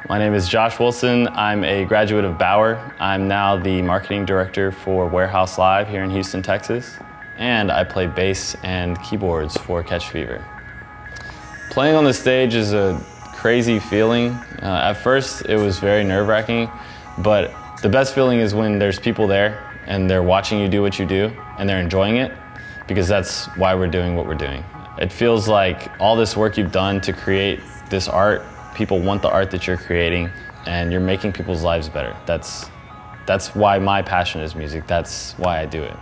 My name is Josh Wilson. I'm a graduate of Bauer. I'm now the marketing director for Warehouse Live here in Houston, Texas. And I play bass and keyboards for Catch Fever. Playing on the stage is a crazy feeling. At first, it was very nerve-wracking, but the best feeling is when there's people there and they're watching you do what you do and they're enjoying it, because that's why we're doing what we're doing. It feels like all this work you've done to create this art, people want the art that you're creating, and you're making people's lives better. That's why my passion is music. That's why I do it.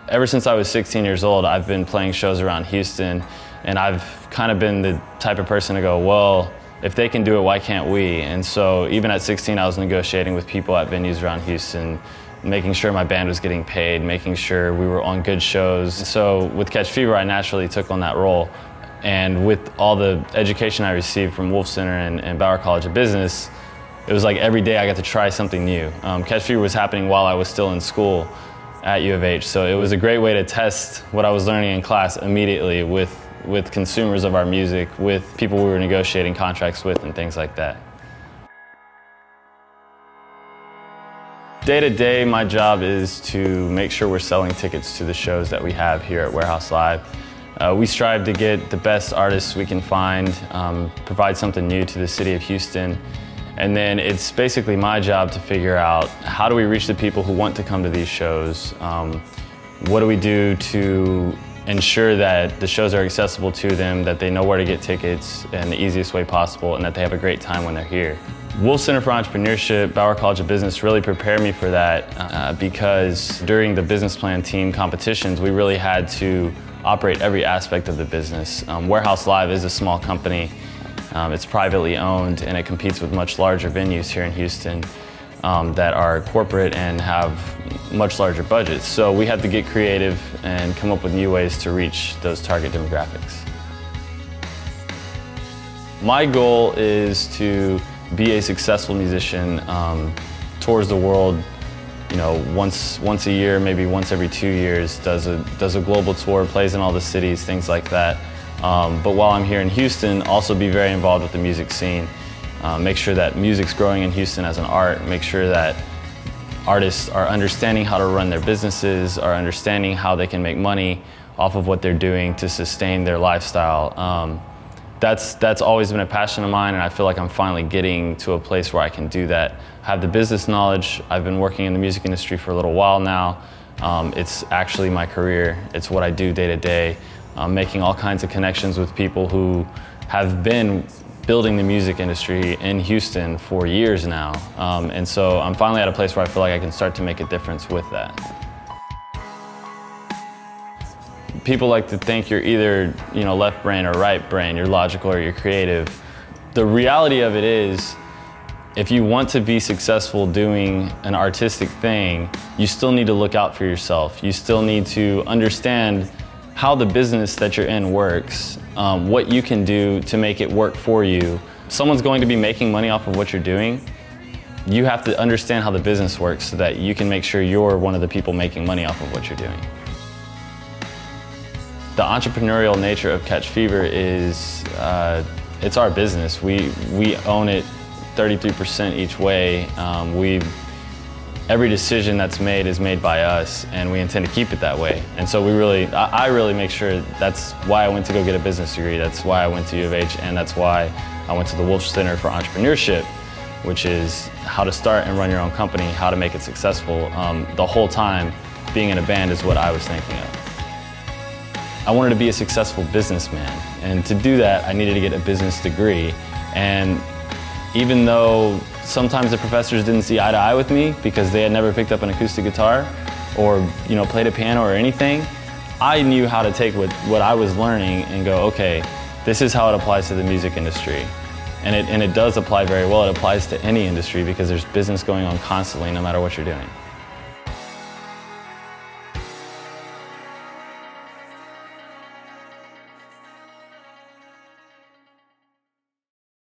Ever since I was 16 years old, I've been playing shows around Houston, and I've kind of been the type of person to go, well, if they can do it, why can't we? And so even at 16, I was negotiating with people at venues around Houston, making sure my band was getting paid, making sure we were on good shows. So with Catch Fever, I naturally took on that role. And with all the education I received from Wolf Center and Bauer College of Business, it was like every day I got to try something new. Catch Fever was happening while I was still in school at U of H, so it was a great way to test what I was learning in class immediately with consumers of our music, with people we were negotiating contracts with and things like that. Day to day, my job is to make sure we're selling tickets to the shows that we have here at Warehouse Live. We strive to get the best artists we can find, provide something new to the city of Houston, and then it's basically my job to figure out how do we reach the people who want to come to these shows, what do we do to ensure that the shows are accessible to them, that they know where to get tickets in the easiest way possible, and that they have a great time when they're here. Wolf Center for Entrepreneurship, Bauer College of Business really prepared me for that because during the business plan team competitions, we really had to operate every aspect of the business. Warehouse Live is a small company. It's privately owned, and it competes with much larger venues here in Houston that are corporate and have much larger budgets. So we had to get creative and come up with new ways to reach those target demographics. My goal is to be a successful musician, tours the world, you know, once a year, maybe once every 2 years, does a global tour, plays in all the cities, things like that. But while I'm here in Houston, also be very involved with the music scene. Make sure that music's growing in Houston as an art, make sure that artists are understanding how to run their businesses, are understanding how they can make money off of what they're doing to sustain their lifestyle. That's always been a passion of mine, and I feel like I'm finally getting to a place where I can do that. I have the business knowledge. I've been working in the music industry for a little while now. It's actually my career. It's what I do day to day. I'm making all kinds of connections with people who have been building the music industry in Houston for years now. And so I'm finally at a place where I feel like I can start to make a difference with that. People like to think you're either, you know, left brain or right brain, you're logical or you're creative. The reality of it is, if you want to be successful doing an artistic thing, you still need to look out for yourself. You still need to understand how the business that you're in works, what you can do to make it work for you. Someone's going to be making money off of what you're doing. You have to understand how the business works so that you can make sure you're one of the people making money off of what you're doing. The entrepreneurial nature of Catch Fever is, it's our business. We own it 33% each way. Every decision that's made is made by us, and we intend to keep it that way. And so I really make sure that's why I went to go get a business degree. That's why I went to U of H, and that's why I went to the Wolf Center for Entrepreneurship, which is how to start and run your own company, how to make it successful. The whole time, being in a band is what I was thinking of. I wanted to be a successful businessman, and to do that, I needed to get a business degree. And even though sometimes the professors didn't see eye to eye with me because they had never picked up an acoustic guitar or, you know, played a piano or anything, I knew how to take what I was learning and go, okay, this is how it applies to the music industry. And it does apply very well. It applies to any industry because there's business going on constantly no matter what you're doing.